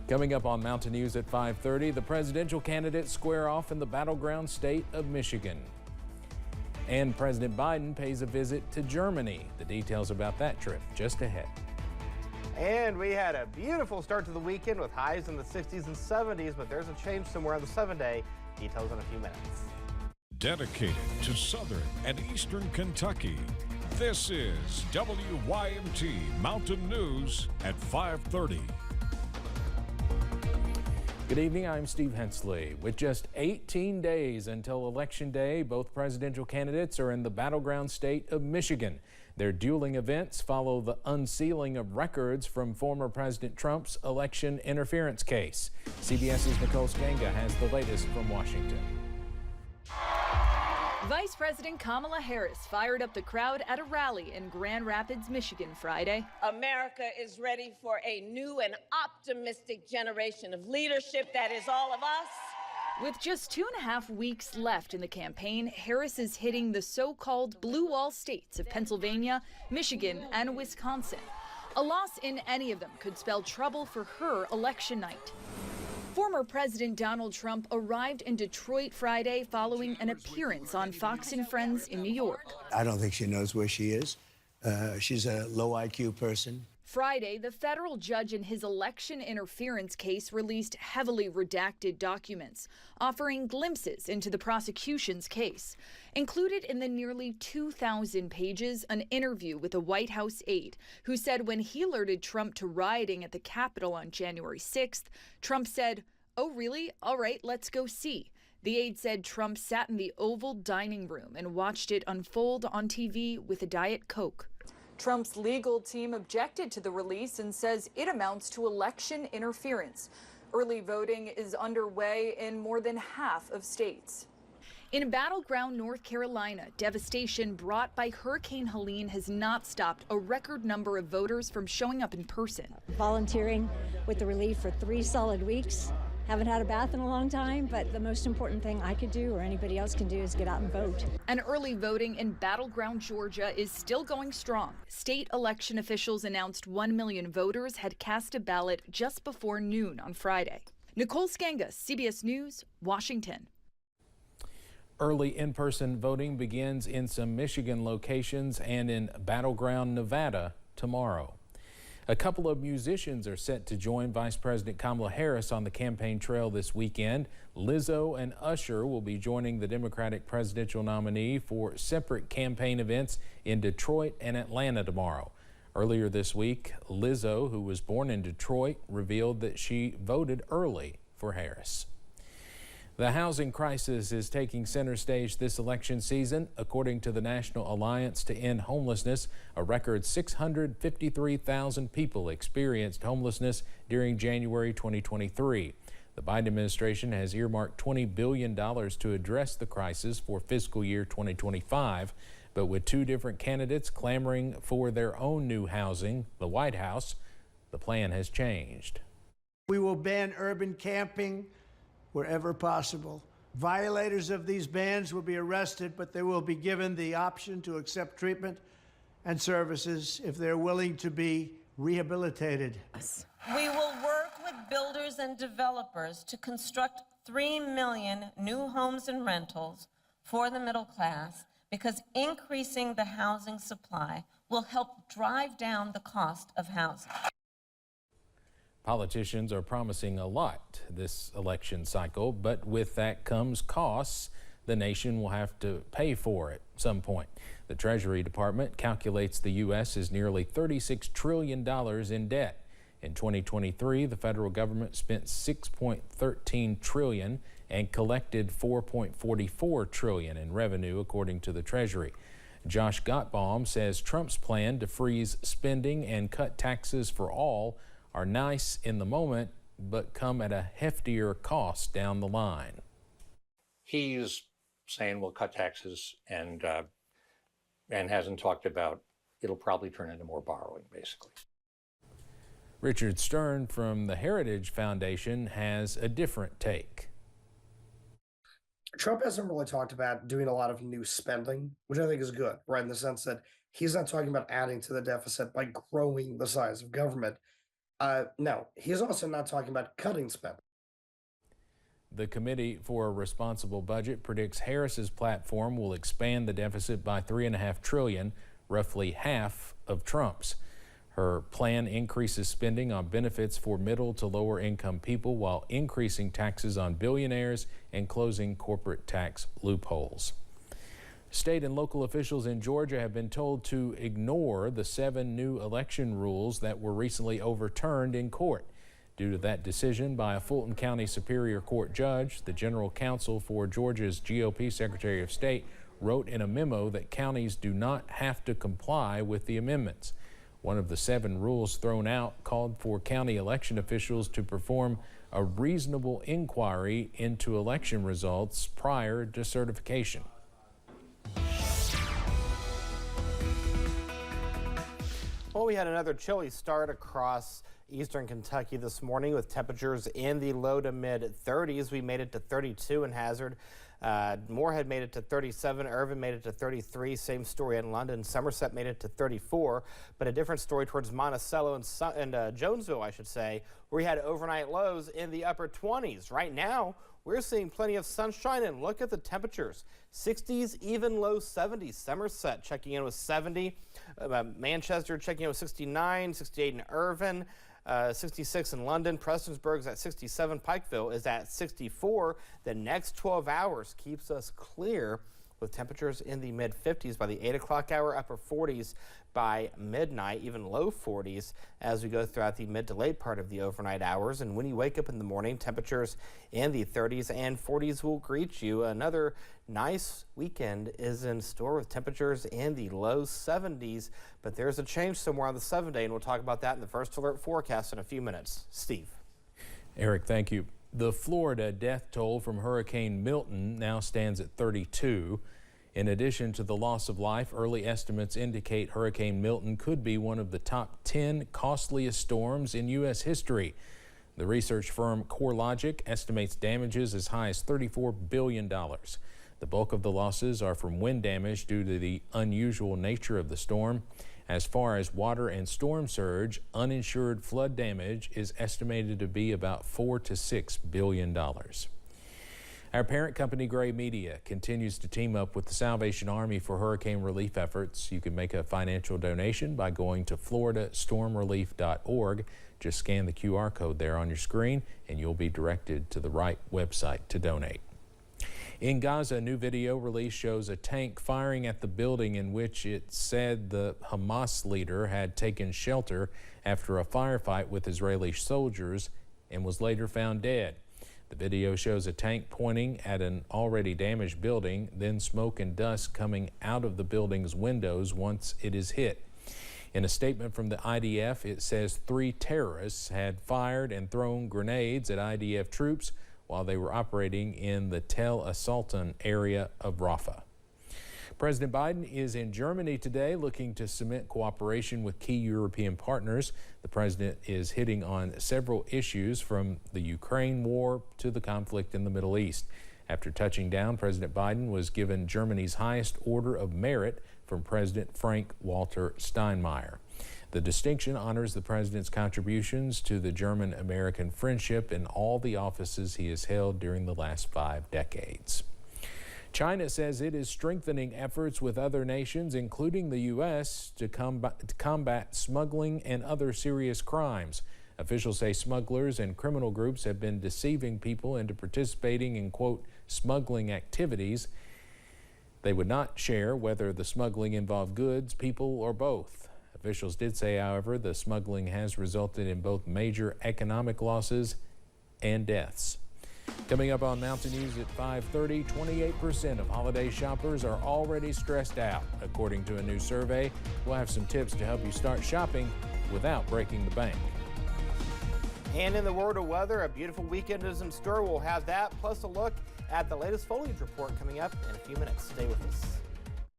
Coming up on Mountain News at 5:30, the presidential candidates square off in the battleground state of Michigan. And President Biden pays a visit to Germany. The details about that trip just ahead. And we had a beautiful start to the weekend with highs in the 60s and 70s, but there's a change somewhere on the 7-day. Details in a few minutes. Dedicated to Southern and Eastern Kentucky, this is WYMT Mountain News at 5:30. Good evening, I'm Steve Hensley. With just 18 days until Election Day, both presidential candidates are in the battleground state of Michigan. Their dueling events follow the unsealing of records from former President Trump's election interference case. CBS's Nicole Skanga has the latest from Washington. Vice President Kamala Harris fired up the crowd at a rally in Grand Rapids, Michigan Friday. America is ready for a new and optimistic generation of leadership that is all of us. With just 2.5 weeks left in the campaign, Harris is hitting the so-called blue wall states of Pennsylvania, Michigan, and Wisconsin. A loss in any of them could spell trouble for her election night. Former President Donald Trump arrived in Detroit Friday following an appearance on Fox and Friends in New York. I don't think she knows where she is. She's a low IQ person. Friday, the federal judge in his election interference case released heavily redacted documents, offering glimpses into the prosecution's case. Included in the nearly 2,000 pages, an interview with a White House aide who said when he alerted Trump to rioting at the Capitol on January 6th, Trump said, "Oh, really? All right, let's go see." The aide said Trump sat in the Oval dining room and watched it unfold on TV with a Diet Coke. Trump's legal team objected to the release and says it amounts to election interference. Early voting is underway in more than half of states. In battleground North Carolina, devastation brought by Hurricane Helene has not stopped a record number of voters from showing up in person. Volunteering with the relief for 3 solid weeks. Haven't had a bath in a long time, but the most important thing I could do or anybody else can do is get out and vote. And early voting in battleground Georgia is still going strong. State election officials announced 1 million voters had cast a ballot just before noon on Friday. Nicole Skanga, CBS News, Washington. Early in-person voting begins in some Michigan locations and in battleground Nevada tomorrow. A couple of musicians are set to join Vice President Kamala Harris on the campaign trail this weekend. Lizzo and Usher will be joining the Democratic presidential nominee for separate campaign events in Detroit and Atlanta tomorrow. Earlier this week, Lizzo, who was born in Detroit, revealed that she voted early for Harris. The housing crisis is taking center stage this election season. According to the National Alliance to End Homelessness, a record 653,000 people experienced homelessness during January 2023. The Biden administration has earmarked $20 billion to address the crisis for fiscal year 2025. But with 2 different candidates clamoring for their own new housing, the White House, the plan has changed. We will ban urban camping wherever possible. Violators of these bans will be arrested, but they will be given the option to accept treatment and services if they're willing to be rehabilitated. We will work with builders and developers to construct 3 million new homes and rentals for the middle class because increasing the housing supply will help drive down the cost of housing. Politicians are promising a lot this election cycle, but with that comes costs. The nation will have to pay for at some point. The Treasury Department calculates the U.S. is nearly $36 trillion in debt. In 2023, the federal government spent $6.13 trillion and collected $4.44 trillion in revenue, according to the Treasury. Josh Gottbaum says Trump's plan to freeze spending and cut taxes for all are nice in the moment, but come at a heftier cost down the line. He's saying we'll cut taxes and hasn't talked about it'll probably turn into more borrowing, basically. Richard Stern from the Heritage Foundation has a different take. Trump hasn't really talked about doing a lot of new spending, which I think is good, right? In the sense that he's not talking about adding to the deficit by growing the size of government. No, he's also not talking about cutting spending. The Committee for a Responsible Budget predicts Harris's platform will expand the deficit by $3.5 trillion, roughly half of Trump's. Her plan increases spending on benefits for middle to lower income people while increasing taxes on billionaires and closing corporate tax loopholes. State and local officials in Georgia have been told to ignore the 7 new election rules that were recently overturned in court. Due to that decision by a Fulton County Superior Court judge, the General Counsel for Georgia's GOP Secretary of State wrote in a memo that counties do not have to comply with the amendments. One of the 7 rules thrown out called for county election officials to perform a reasonable inquiry into election results prior to certification. Well, we had another chilly start across eastern Kentucky this morning with temperatures in the low to mid 30s. We made it to 32 in Hazard. Moorhead made it to 37. Irvin made it to 33. Same story in London. Somerset made it to 34. But a different story towards Monticello and Jonesville, I should say, where we had overnight lows in the upper 20s. Right now, we're seeing plenty of sunshine, and look at the temperatures. 60s, even low 70s. Somerset checking in with 70. Manchester checking in with 69, 68 in Irvin. 66 in London. Prestonsburg's at 67. Pikeville is at 64. The next 12 hours keeps us clear with temperatures in the mid 50s by the 8 o'clock hour, upper 40s by midnight, even low 40s as we go throughout the mid to late part of the overnight hours. And when you wake up in the morning, temperatures in the 30s and 40s will greet you. Another nice weekend is in store with temperatures in the low 70s, but there's a change somewhere on the 7-day, and we'll talk about that in the first alert forecast in a few minutes. Steve. Eric, thank you. The Florida death toll from Hurricane Milton now stands at 32. In addition to the loss of life, early estimates indicate Hurricane Milton could be one of the top 10 costliest storms in U.S. history. The research firm CoreLogic estimates damages as high as $34 billion. The bulk of the losses are from wind damage due to the unusual nature of the storm. As far as water and storm surge, uninsured flood damage is estimated to be about $4 to $6 billion. Our parent company, Gray Media, continues to team up with the Salvation Army for hurricane relief efforts. You can make a financial donation by going to floridastormrelief.org. Just scan the QR code there on your screen and you'll be directed to the right website to donate. In Gaza, a new video release shows a tank firing at the building in which it said the Hamas leader had taken shelter after a firefight with Israeli soldiers and was later found dead. The video shows a tank pointing at an already damaged building, then smoke and dust coming out of the building's windows once it is hit. In a statement from the IDF, it says 3 terrorists had fired and thrown grenades at IDF troops while they were operating in the Tel Asaltan area of Rafah. President Biden is in Germany today looking to cement cooperation with key European partners. The president is hitting on several issues from the Ukraine war to the conflict in the Middle East. After touching down, President Biden was given Germany's highest order of merit from President Frank-Walter Steinmeier. The distinction honors the president's contributions to the German-American friendship in all the offices he has held during the last 5 decades. China says it is strengthening efforts with other nations, including the U.S., to combat smuggling and other serious crimes. Officials say smugglers and criminal groups have been deceiving people into participating in, quote, smuggling activities. They would not share whether the smuggling involved goods, people, or both. Officials did say, however, the smuggling has resulted in both major economic losses and deaths. Coming up on Mountain News at 5:30, 28% of holiday shoppers are already stressed out. According to a new survey, we'll have some tips to help you start shopping without breaking the bank. And in the world of weather, a beautiful weekend is in store. We'll have that, plus a look at the latest foliage report coming up in a few minutes. Stay with us.